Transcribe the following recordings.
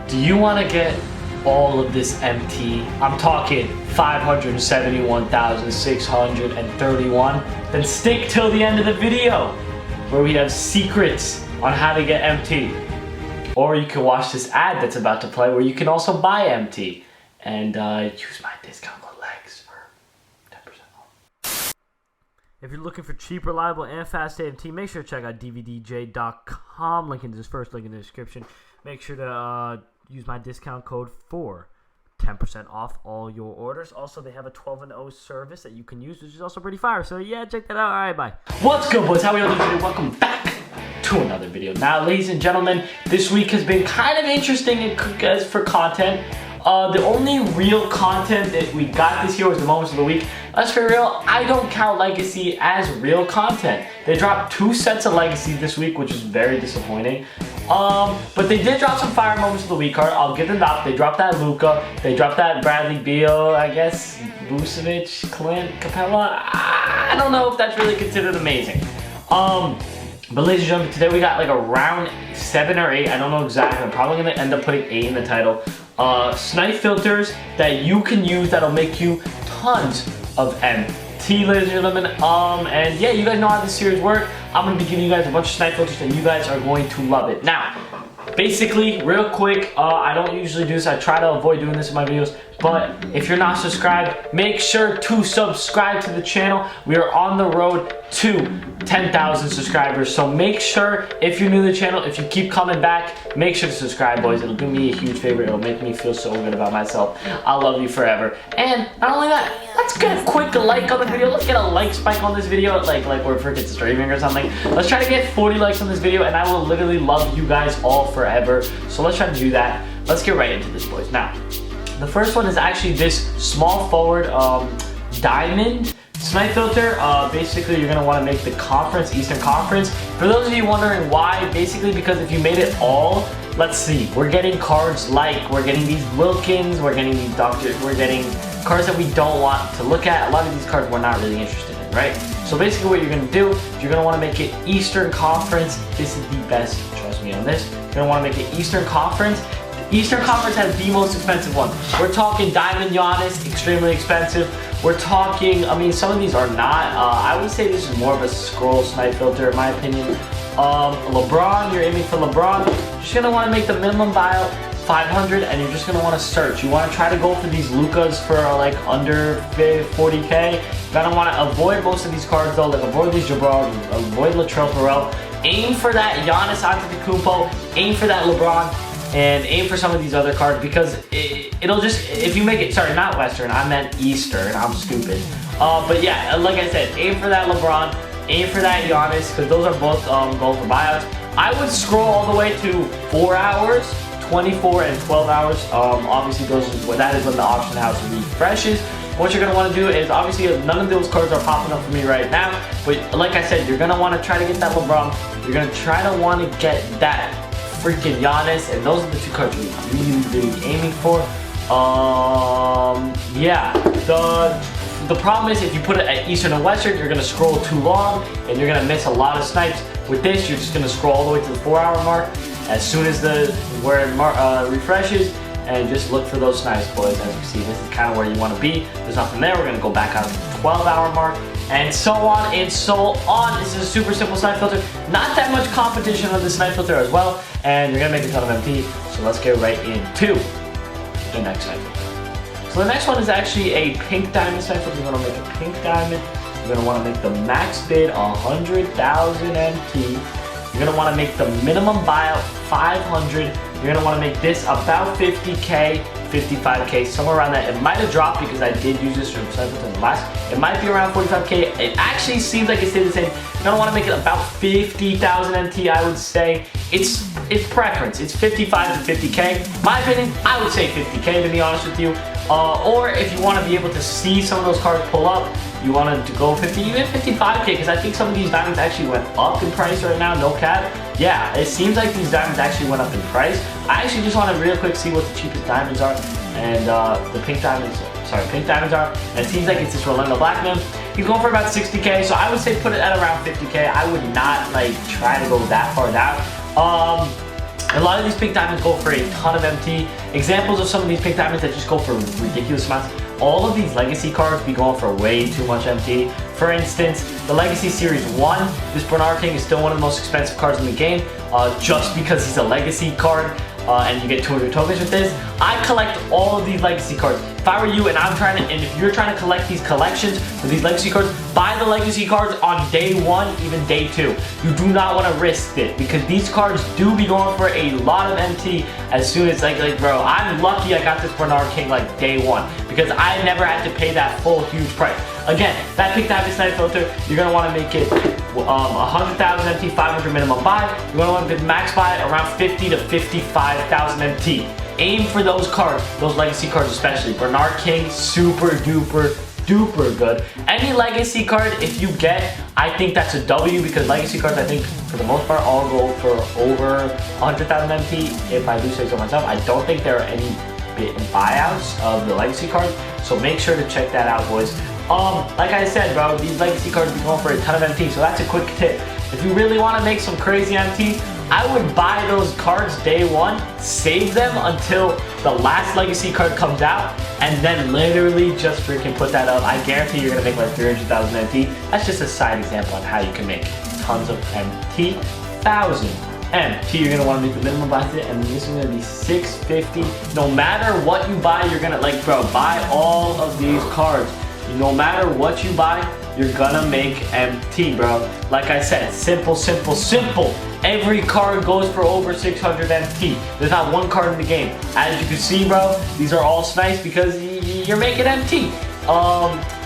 Do you want to get all of this MT? I'm talking 571,631. Then stick till the end of the video where we have secrets on how to get MT. Or you can watch this ad that's about to play where you can also buy MT and use my discount code LEGS for 10% off. If you're looking for cheap, reliable, and fast MT, make sure to check out dvdj.com. Link in this first link in the description. Make sure to use my discount code for 10% off all your orders. Also, they have a 12-0 service that you can use, which is also pretty fire. So yeah, check that out. All right, bye. What's good, boys? How are we all doing? Welcome back to another video. Now, ladies and gentlemen, this week has been kind of interesting as for content. The only real content that we got this year was the moments of the week. Let's be real, I don't count Legacy as real content. They dropped 2 sets of Legacy this week, which is very disappointing. But they did drop some fire moments of the week card. I'll give them that. They dropped that Luka. They dropped that Bradley Beal, I guess, Vucevic, Clint, Capella. I don't know if that's really considered amazing. But ladies and gentlemen, today we got like around 7 or 8. I don't know exactly. I'm probably going to end up putting 8 in the title. Snipe filters that you can use that'll make you tons of MT, ladies and gentlemen. And yeah, you guys know how this series works. I'm going to be giving you guys a bunch of Snipe filters and you guys are going to love it. Now, basically, real quick, I don't usually do this. I try to avoid doing this in my videos. But if you're not subscribed, make sure to subscribe to the channel. We are on the road to 10,000 subscribers. So make sure, if you're new to the channel, if you keep coming back, make sure to subscribe, boys. It'll do me a huge favor. It'll make me feel so good about myself. I'll love you forever. And not only that, let's get a quick like on the video. Let's get a like spike on this video, like we're freaking streaming or something. Let's try to get 40 likes on this video, and I will literally love you guys all forever. So let's try to do that. Let's get right into this, boys. Now, the first one is actually this small forward diamond Snipe filter. Basically, you're going to want to make the conference, Eastern Conference. For those of you wondering why, basically because if you made it all, let's see, we're getting cards like, we're getting these Wilkins, we're getting these Doctors, we're getting cards that we don't want to look at. A lot of these cards we're not really interested in, right? So basically what you're going to do is you're going to want to make it Eastern Conference. This is the best, trust me on this. You're going to want to make it Eastern Conference. Eastern Conference has the most expensive one. We're talking Diamond Giannis, extremely expensive. We're talking, I mean, some of these are not. I would say this is more of a scroll Snipe filter in my opinion. LeBron, you're aiming for LeBron. You're just gonna wanna make the minimum buyout 500 and you're just gonna wanna search. You wanna try to go for these Lukas for like under 40K. You're gonna wanna avoid most of these cards though, like avoid these Jabbar, avoid Latrell Ferrell. Aim for that Giannis Antetokounmpo, aim for that LeBron, and aim for some of these other cards because it'll just, if you make it, sorry, not Western, I meant Eastern, I'm stupid. But yeah, like I said, aim for that LeBron, aim for that Giannis, because those are both going for buyouts. I would scroll all the way to 4 hours, 24 and 12 hours. Obviously that is when the auction house refreshes. What you're going to want to do is, obviously none of those cards are popping up for me right now, but like I said, you're going to want to try to get that LeBron, you're going to try to want to get that freaking Giannis, and those are the 2 cards we're really aiming for. Yeah, the problem is if you put it at Eastern and Western, you're gonna scroll too long and you're gonna miss a lot of snipes. With this, you're just gonna scroll all the way to the 4 hour mark as soon as where it refreshes, and just look for those snipes, boys. As you see, this is kind of where you want to be. There's nothing there. We're gonna go back out to the 12 hour mark, and so on and so on. This is a super simple Snipe filter. Not that much competition on the Snipe filter as well, and you're gonna make a ton of MT. So let's get right into the next Snipe filter. So the next one is actually a pink diamond Snipe filter. We're gonna make a pink diamond. You're gonna want to make the max bid 100,000 MT. You're gonna want to make the minimum buyout 500. You're gonna want to make this about 50K, 55K, somewhere around that. It might have dropped because I did use this from Snipe filter in the last. It might be around 45K. It actually seems like it stayed the same. You're gonna want to make it about 50,000 MT. I would say it's preference. It's 55 to 50K. My opinion, I would say 50K to be honest with you. Or if you want to be able to see some of those cards pull up, you want to go 50, even 55K, because I think some of these diamonds actually went up in price right now, no cap. Yeah, it seems like these diamonds actually went up in price. I actually just want to real quick see what the cheapest diamonds are, and the pink diamonds are, and it seems like it's this Rolando Blackman. He's going for about 60K, so I would say put it at around 50K. I would not like try to go that far down. A lot of these pink diamonds go for a ton of MT. Examples of some of these pink diamonds that just go for ridiculous amounts. All of these legacy cards be going for way too much MT. For instance, the Legacy Series 1, this Bernard King is still one of the most expensive cards in the game, just because he's a legacy card. And you get 200 tokens with this. I collect all of these legacy cards. If I were you and if you're trying to collect these collections for these legacy cards, buy the legacy cards on day 1, even day 2. You do not want to risk it because these cards do be going for a lot of MT as soon as like bro, I'm lucky I got this Bernard King like day 1 because I never had to pay that full huge price. Again, that pink diamond snipe filter, you're gonna want to make it 100,000 MT, 500 minimum buy. You're gonna want to max buy around 50 to 55,000 MT. Aim for those cards, those legacy cards especially. Bernard King, super duper good. Any legacy card, if you get, I think that's a W because legacy cards, I think for the most part, all go for over 100,000 MT. If I do say so myself, I don't think there are any buyouts of the legacy cards, so make sure to check that out, boys. Like I said, bro, these legacy cards be going for a ton of MT, so that's a quick tip. If you really want to make some crazy MT, I would buy those cards day 1, save them until the last legacy card comes out, and then literally just freaking put that up. I guarantee you're gonna make like 300,000 MT. That's just a side example on how you can make tons of MT. 1,000 MT, you're gonna want to make the minimum buy it, and this is gonna be 650. No matter what you buy, you're gonna buy all of these cards. No matter what you buy, you're gonna make MT, bro. Like I said, simple. Every card goes for over 600 MT. There's not one card in the game. As you can see, bro, these are all snipes because you're making MT.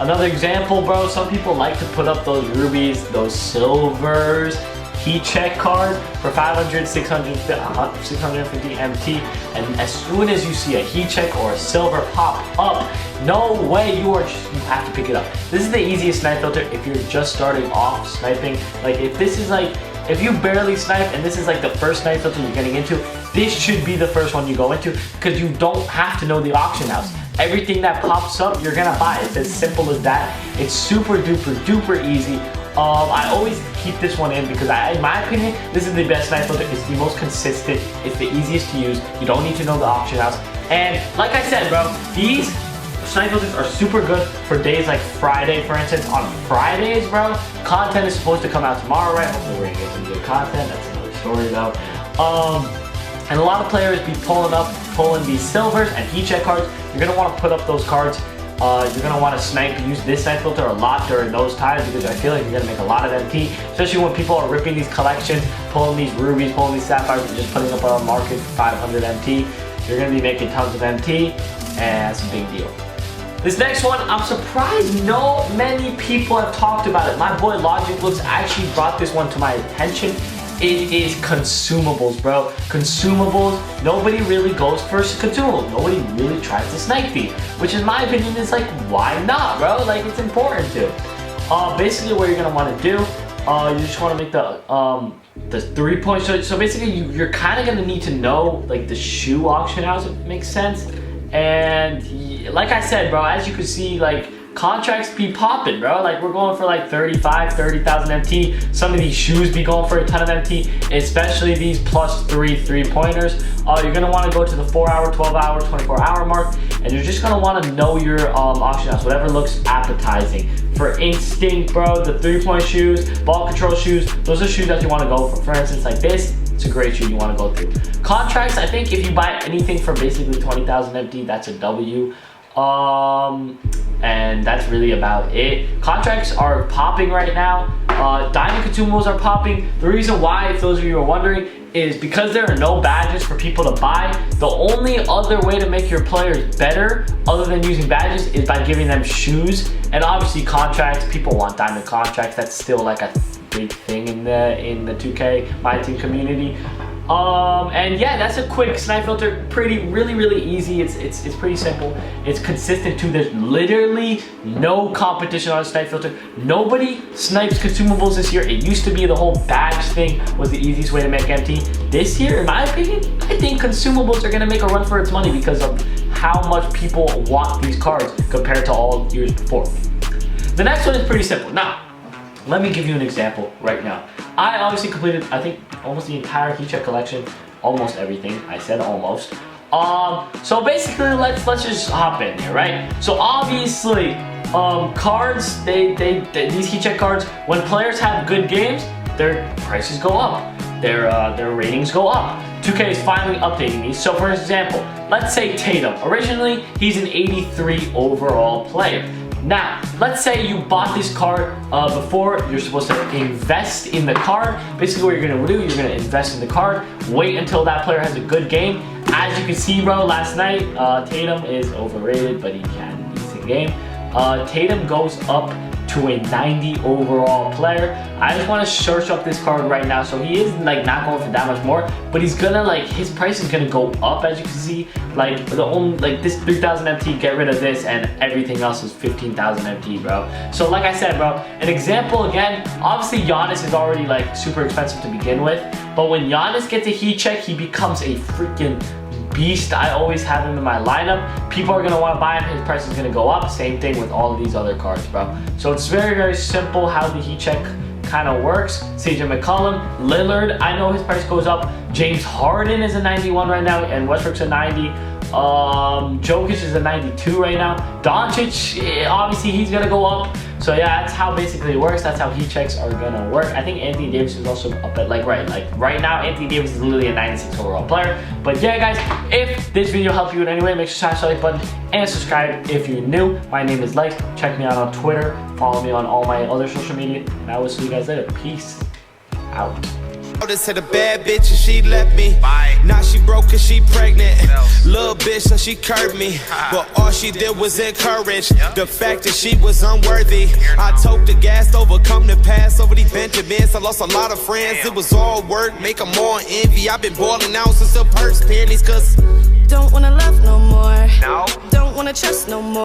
Another example, bro, some people like to put up those rubies, those silvers, heat check cards for 500, 600, 650 MT, and as soon as you see a heat check or a silver pop up, no way, you have to pick it up. This is the easiest snipe filter if you're just starting off sniping. Like if you barely snipe and this is like the first snipe filter you're getting into, this should be the first one you go into because you don't have to know the auction house. Everything that pops up, you're gonna buy. It's as simple as that. It's super duper easy. I always keep this one in because in my opinion, this is the best snipe filter. It's the most consistent. It's the easiest to use. You don't need to know the auction house. And like I said, bro, these snipe filters are super good for days like Friday, for instance. On Fridays, bro, content is supposed to come out tomorrow, right? Hopefully we're gonna get some good content. That's another story though. And a lot of players be pulling these silvers and heat check cards. You're gonna want to put up those cards. You're gonna want to use this snipe filter a lot during those times because I feel like you're gonna make a lot of MT, especially when people are ripping these collections, pulling these rubies, pulling these sapphires, and just putting up on the market for 500 MT. You're gonna be making tons of MT, and that's a big deal. This next one, I'm surprised no many people have talked about it. My boy Logic Looks actually brought this one to my attention. It is consumables, bro. Consumables, nobody really goes for consumables. Nobody really tries to snipe these, which in my opinion is like, why not, bro? Like, it's important to. Basically what you're gonna wanna do, you just wanna make the 3-point, so basically you're kinda gonna need to know like the shoe auction house, if it makes sense. And like I said, bro, as you can see, like, contracts be popping, bro. Like, we're going for like 30,000 MT. Some of these shoes be going for a ton of MT, especially these +3 3-pointers. You're gonna want to go to the 4-hour, 12-hour, 24-hour mark, and you're just gonna want to know your auction house, whatever looks appetizing. For instinct, bro, the 3-point shoes, ball control shoes, those are shoes that you want to go for. For instance, like this, it's a great shoe you want to go through. Contracts, I think if you buy anything for basically 20,000 MT, that's a W. And that's really about it. Contracts are popping right now. Diamond consumables are popping. The reason why, if those of you are wondering, is because there are no badges for people to buy. The only other way to make your players better, other than using badges, is by giving them shoes. And obviously contracts, people want diamond contracts. That's still like a big thing in the 2K Myteam community. And yeah, that's a quick snipe filter. Really easy. It's pretty simple. It's consistent too. There's literally no competition on a snipe filter. Nobody snipes consumables this year. It used to be the whole badge thing was the easiest way to make MT. This year, in my opinion, I think consumables are gonna make a run for its money because of how much people want these cards compared to all years before. The next one is pretty simple. Now, let me give you an example right now. I obviously completed, I think, almost the entire heat check collection almost everything. I said almost. So basically, let's just hop in here, right? So obviously, cards, these heat check cards, when players have good games, their prices go up, their ratings go up. 2K is finally updating these. So for example, let's say Tatum. Originally, he's an 83 overall player. Now, let's say you bought this card before. You're supposed to invest in the card. Basically what you're gonna do, you're gonna invest in the card, wait until that player has a good game. As you can see, bro, last night, Tatum is overrated, but he can a decent game. Tatum goes up to a 90 overall player. I just want to search up this card right now. So he is like not going for that much more, but he's gonna like, his price is gonna go up, as you can see. Like the only, like this 3,000 MT, get rid of this, and everything else is 15,000 MT, bro. So like I said, bro, an example again, obviously Giannis is already like super expensive to begin with, but when Giannis gets a heat check, he becomes a freaking beast. I always have him in my lineup. People are gonna want to buy him. His price is gonna go up. Same thing with all of these other cards, bro. So it's very, very simple how the heat check kind of works. CJ McCollum, Lillard, I know his price goes up. James Harden is a 91 right now, and Westbrook's a 90. Jokic is a 92 right now. Doncic, obviously he's gonna go up. So yeah, that's how basically it works. That's how heat checks are gonna work. I think Anthony Davis is also up at right now, Anthony Davis is literally a 96 overall player. But yeah, guys, if this video helped you in any way, make sure to smash the like button and subscribe if you're new. My name is Lex. Check me out on Twitter. Follow me on all my other social media. And I will see you guys later. Peace out. This had a bad bitch and she left me. Bye. Now she broke cause she pregnant. Little bitch so she curved me. But all she did was encourage the fact that she was unworthy. I told the gas to overcome the past over these Benjamins. I lost a lot of friends. It was all work, make them more envy. I've been boiling out since the purse pennies cause don't wanna love no more. No. Don't wanna trust no more.